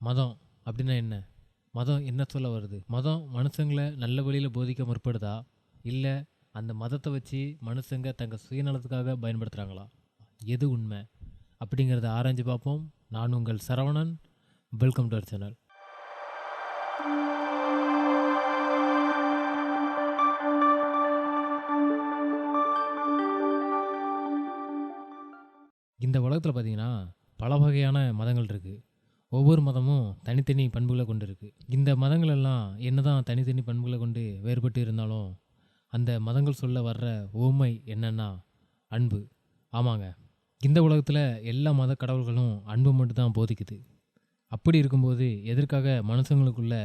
மதம் அப்படின்னா என்ன? மதம் என்ன சொல்ல வருது? மதம் மனுஷங்கள நல்ல வழியில போதிக்க முற்படுதா? இல்ல அந்த மதத்த வச்சு மனுஷங்க தங்க சுயநலத்துக்காக பயன்படுத்துறாங்களா? எது உண்மை? அப்படிங்கிறத ஆராய்ஞ்சு பார்ப்போம். நான் உங்கள் Saravanan. Welcome to our channel. இந்த உலகத்துல பார்த்தீங்கன்னா, பல வகையான மதங்கள் இருக்கு. ஒவ்வொரு மதமும் தனித்தனி பண்புகள கொண்டு இருக்கு. இந்த மதங்கள் எல்லாம் என்னதான் தனித்தனி பண்புகள கொண்டு வேறுபட்டு இருந்தாலும், அந்த மதங்கள் சொல்ல வர்ற உவமை என்னன்னா, அன்பு. ஆமாங்க. இந்த உலகத்துல எல்லா மத கடவுள்களும் அன்பு மட்டும் தான் போதிக்குது. அப்படி இருக்கும்போது, எதற்காக மனுஷங்களுக்குள்ள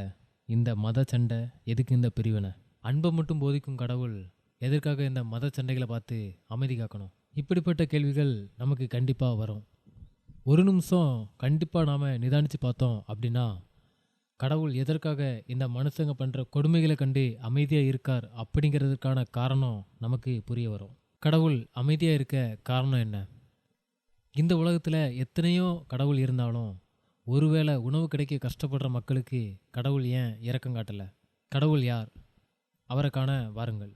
இந்த மத சண்டை? எதுக்கு இந்த பிரிவினை? அன்பை மட்டும் போதிக்கும் கடவுள் எதற்காக இந்த மத சண்டைகளை பார்த்து அமைதி காக்கணும்? இப்படிப்பட்ட கேள்விகள் நமக்கு கண்டிப்பா வரும். ஒரு நிமிஷம் கண்டிப்பா நாம நிதானிச்சு பார்த்தோம் அப்படின்னா, கடவுள் எதற்காக இந்த மனுஷங்க பண்ற கொடுமைகளை கண்டு அமைதியா இருக்கார் அப்படிங்கிறதுக்கான காரணம் நமக்கு புரிய வரும். கடவுள் அமைதியா இருக்க காரணம் என்ன? இந்த உலகத்துல எத்தனையோ கடவுள் இருந்தாலும், ஒருவேளை உணவு கிடைக்க கஷ்டப்படுற மக்களுக்கு கடவுள் ஏன் இரக்கம் காட்டல? கடவுள் யார்? அவரை காண வாருங்கள்.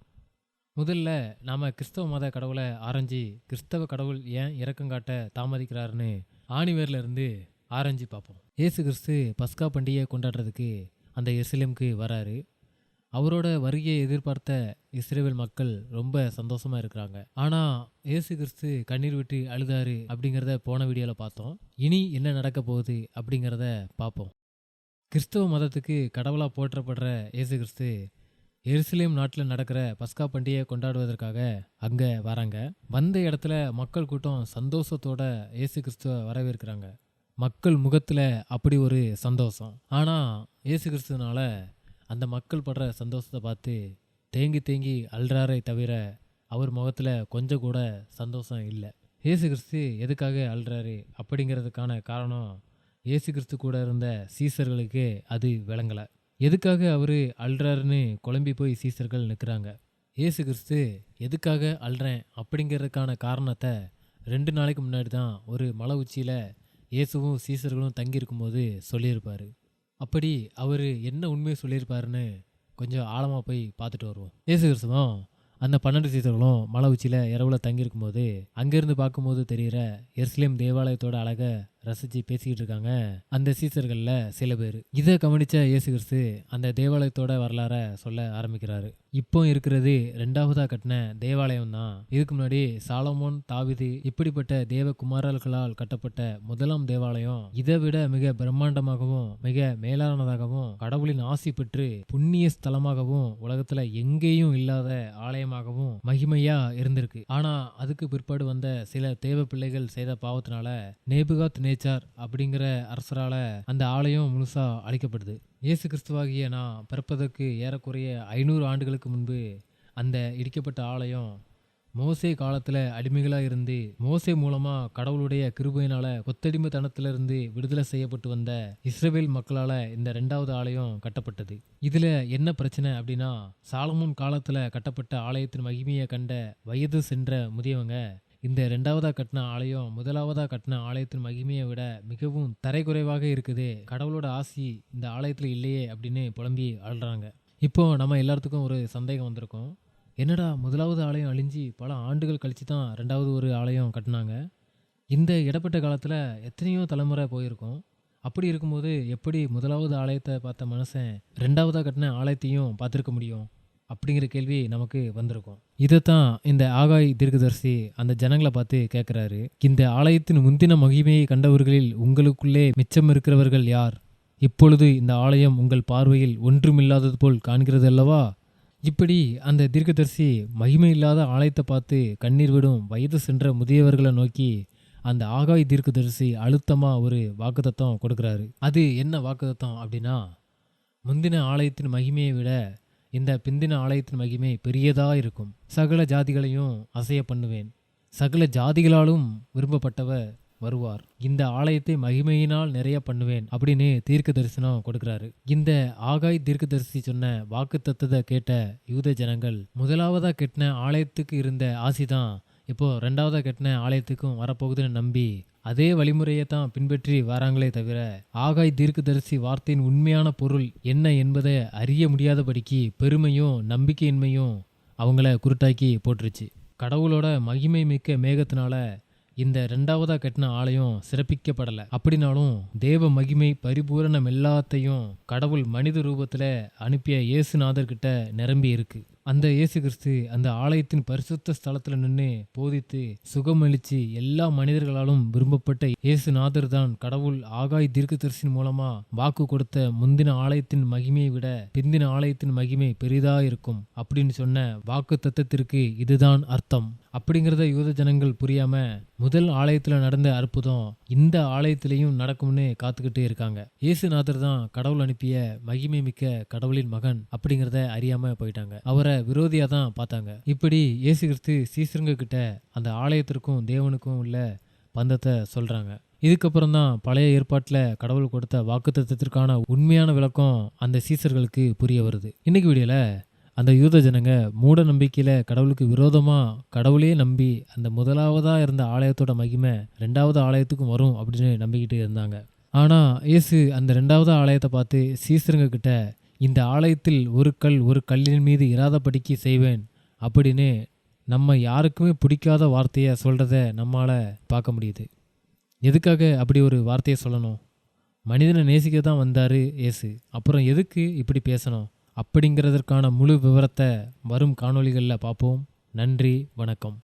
முதல்ல நாம கிறிஸ்தவ மத கடவுளை ஆராய்ஞ்சி, கிறிஸ்தவ கடவுள் ஏன் இரக்கம் காட்ட தாமதிக்கிறாருன்னு ஆணிவேர்ல இருந்து ஆராய்ஞ்சி பார்ப்போம். இயேசு கிறிஸ்து பஸ்கா பண்டிகையை கொண்டாடுறதுக்கு அந்த எருசலேமுக்கு வராரு. அவரோட வருகையை எதிர்பார்த்த இஸ்ரேல் மக்கள் ரொம்ப சந்தோஷமா இருக்கிறாங்க. ஆனா இயேசு கிறிஸ்து கண்ணீர் விட்டு அழுதாரு அப்படிங்கிறத போன வீடியோல பார்த்தோம். இனி என்ன நடக்க போகுது அப்படிங்கிறத பார்ப்போம். கிறிஸ்தவ மதத்துக்கு கடவுளா போற்றப்படுற இயேசு கிறிஸ்து எருசலேம் நாட்டில் நடக்கிற பஸ்கா பண்டிகையை கொண்டாடுவதற்காக அங்கே வராங்க. வந்த இடத்துல மக்கள் கூட்டம் சந்தோஷத்தோட இயேசு கிறிஸ்துவ வரவேற்கிறாங்க. மக்கள் முகத்தில் அப்படி ஒரு சந்தோஷம். ஆனால் இயேசு கிறிஸ்துவனால அந்த மக்கள் படுற சந்தோஷத்தை பார்த்து தேங்கி தேங்கி அழுறாரே தவிர அவர் முகத்தில் கொஞ்சம் கூட சந்தோஷம் இல்லை. இயேசு கிறிஸ்து எதுக்காக அழுறாரு அப்படிங்கிறதுக்கான காரணம் இயேசு கிறிஸ்து கூட இருந்த சீசர்களுக்கு அது விளங்கலை. எதுக்காக அவர் அழுறாருன்னு குழம்பி போய் சீசர்கள் நிற்கிறாங்க. இயேசு கிறிஸ்து எதுக்காக அழுறேன் அப்படிங்கிறதுக்கான காரணத்தை 2 நாளைக்கு முன்னாடி தான் ஒரு மலை உச்சியில் இயேசுவும் சீசர்களும் தங்கி இருக்கும்போது சொல்லியிருப்பார். அப்படி அவர் என்ன உண்மையை சொல்லியிருப்பாருன்னு கொஞ்சம் ஆழமாக போய் பார்த்துட்டு வருவோம். இயேசு கிறிஸ்துவும் அந்த 12 சீசர்களும் மலை உச்சியில் இரவில் தங்கியிருக்கும்போது அங்கேருந்து பார்க்கும்போது தெரிகிற எருசலேம் தேவாலயத்தோட அழகை ரசித்து பேசிக்கிட்டு இருக்காங்க அந்த சீசர்களில் சில பேர். இதை கவனித்த இயேசு கிறிஸ்து அந்த தேவாலயத்தோட வரலாற சொல்ல ஆரம்பிக்கிறாரு. இப்போ இருக்கிறது 2வதா கட்டின தேவாலயம் தான். இதுக்கு முன்னாடி சாலமோன், தாவீது இப்படிப்பட்ட தேவ குமாரர்களால் கட்டப்பட்ட முதலாம் தேவாலயம் இதை விட மிக பிரம்மாண்டமாகவும் மிக மேலானதாகவும் கடவுளின் ஆசி பெற்று புண்ணிய ஸ்தலமாகவும் உலகத்துல எங்கேயும் இல்லாத ஆலயமாகவும் மகிமையா இருந்திருக்கு. ஆனா அதுக்கு பிற்பாடு வந்த சில தேவ பிள்ளைகள் செய்த பாவத்தினால நேபுகாத் நேச்சார் அப்படிங்கிற அரசரால அந்த ஆலயம் முழுசா அழிக்கப்படுது. இயேசு கிறிஸ்துவாகிய நான் பிறப்பதற்கு ஏறக்குறைய 500 ஆண்டுகளுக்கு முன்பு அந்த இடிக்கப்பட்ட ஆலயம் மோசே காலத்துல அடிமைகளா இருந்து மோசே மூலமா கடவுளுடைய கிருபையினால கொத்தடிமைத்தனத்திலிருந்து விடுதலை செய்யப்பட்டு வந்த இஸ்ரவேல் மக்களால இந்த 2வது ஆலயம் கட்டப்பட்டது. இதுல என்ன பிரச்சனை அப்படின்னா, சாலமோன் காலத்துல கட்டப்பட்ட ஆலயத்தின் மகிமையை கண்ட வயது சென்ற முதியவங்க இந்த 2வதா கட்டின ஆலயம் 1வதா கட்டின ஆலயத்தின் மகிமையை விட மிகவும் தரைக்குறைவாக இருக்குது, கடவுளோட ஆசி இந்த ஆலயத்துல இல்லையே அப்படின்னு புலம்பி அழுறாங்க. இப்போ நம்ம எல்லாத்துக்கும் ஒரு சந்தேகம் வந்திருக்கும். என்னடா 1வது ஆலயம் அழிஞ்சு பல ஆண்டுகள் கழிச்சு தான் 2வது ஒரு ஆலயம் கட்டினாங்க. இந்த இடப்பட்ட காலத்தில் எத்தனையோ தலைமுறை போயிருக்கும். அப்படி இருக்கும்போது எப்படி 1வது ஆலயத்தை பார்த்த மனுஷன் 2வதா கட்டின ஆலயத்தையும் பார்த்துருக்க முடியும் அப்படிங்கிற கேள்வி நமக்கு வந்திருக்கும். இதைத்தான் இந்த ஆகாய் தீர்க்கதரிசி அந்த ஜனங்களை பார்த்து கேட்குறாரு. இந்த ஆலயத்தின் முந்தின மகிமையை கண்டவர்களில் உங்களுக்குள்ளே மிச்சம் இருக்கிறவர்கள் யார்? இப்பொழுது இந்த ஆலயம் உங்கள் பார்வையில் ஒன்றுமில்லாதது போல் காண்கிறது அல்லவா? இப்படி அந்த தீர்க்கதரிசி மகிமை இல்லாத ஆலயத்தை பார்த்து கண்ணீர் விடும் வயது சென்ற முதியவர்களை நோக்கி அந்த ஆகாய் தீர்க்கதரிசி அழுத்தமா ஒரு வாக்குத்தத்தம் கொடுக்குறாரு. அது என்ன வாக்குத்தத்தம் அப்படின்னா, முந்தின ஆலயத்தின் மகிமையை விட இந்த பிந்தின ஆலயத்தின் மகிமை பெரியதா இருக்கும். சகல ஜாதிகளையும் அசைய பண்ணுவேன். சகல ஜாதிகளாலும் விரும்பப்பட்டவர் வருவார். இந்த ஆலயத்தை மகிமையினால் நிறைய பண்ணுவேன் அப்படின்னு தீர்க்க தரிசனம் கொடுக்கிறாரு. இந்த ஆகாய் தீர்க்கதரிசி சொன்ன வாக்கு தத்துவத்தை கேட்ட யூத ஜனங்கள் 1வதா கட்டின ஆலயத்துக்கு இருந்த ஆசிதான் இப்போ 2வதா கட்டின ஆலயத்துக்கும் வரப்போகுதுன்னு நம்பி அதே வழிமுறையை தான் பின்பற்றி வராங்களே தவிர ஆகாய் தீர்க்கதரிசி வார்த்தையின் உண்மையான பொருள் என்ன என்பதை அறிய முடியாதபடிக்கு பெருமையும் நம்பிக்கையின்மையும் அவங்கள குருட்டாக்கி போட்டுருச்சு. கடவுளோட மகிமை மிக்க மேகத்தினால இந்த ரெண்டாவதா கட்டின ஆலயம் சிறப்பிக்கப்படலை. அப்படின்னாலும் தேவ மகிமை பரிபூரணம் எல்லாத்தையும் கடவுள் மனித ரூபத்துல அனுப்பிய இயேசுநாதர்கிட்ட நிரம்பி இருக்கு. அந்த இயேசு கிறிஸ்து அந்த ஆலயத்தின் பரிசுத்த ஸ்தலத்துல நின்று போதித்து சுகமளிச்சு எல்லா மனிதர்களாலும் விரும்பப்பட்ட இயேசுநாதர் தான் கடவுள் ஆகாய் தீர்க்கதரிசியின் மூலமா வாக்கு கொடுத்த முந்தின ஆலயத்தின் மகிமையை விட பிந்தின ஆலயத்தின் மகிமை பெரிதா இருக்கும் அப்படின்னு சொன்ன வாக்கு தத்தத்திற்கு இதுதான் அர்த்தம். அப்படிங்கிறத யூத ஜனங்கள் புரியாம முதல் ஆலயத்துல நடந்த அற்புதம் இந்த ஆலயத்திலையும் நடக்கும்னு காத்துக்கிட்டே இருக்காங்க. இயேசுநாதர் தான் கடவுள் அனுப்பிய மகிமை மிக்க கடவுளின் மகன் அப்படிங்கிறத அறியாம போயிட்டாங்க. அவரை விரோதியா தான் பார்த்தாங்க. இப்படி இயேசு கிறிஸ்து சீசருங்க கிட்ட அந்த ஆலயத்திற்கும் தேவனுக்கும் உள்ள பந்தத்தை சொல்றாங்க. இதுக்கப்புறம் தான் பழைய ஏற்பாட்டில் கடவுள் கொடுத்த வாக்குத்தத்தத்திற்கான உண்மையான விளக்கம் அந்த சீசர்களுக்கு புரிய வருது. இன்னைக்கு வீடியோல அந்த யூத ஜனங்க மூட நம்பிக்கையில கடவுளுக்கு விரோதமா கடவுளே நம்பி அந்த முதலாவதா இருந்த ஆலயத்தோட மகிமை ரெண்டாவது ஆலயத்துக்கும் வரும் அப்படின்னு நம்பிக்கிட்டு இருந்தாங்க. ஆனா இயேசு அந்த ரெண்டாவது ஆலயத்தை பார்த்து சீசருங்க கிட்ட இந்த ஆலயத்தில் ஒரு கல்லின் மீது இராதபடிக்கு செய்வேன் அப்படின்னு நம்ம யாருக்குமே பிடிக்காத வார்த்தையை சொல்றத நம்மால பார்க்க முடியுது. எதுக்காக அப்படி ஒரு வார்த்தையை சொல்லணும்? மனிதனை நேசிக்க தான் வந்தாரு இயேசு. அப்புறம் எதுக்கு இப்படி பேசணும் அப்படிங்கிறதற்கான முழு விவரத்தை வரும் காணொளிகளில் பார்ப்போம். நன்றி, வணக்கம்.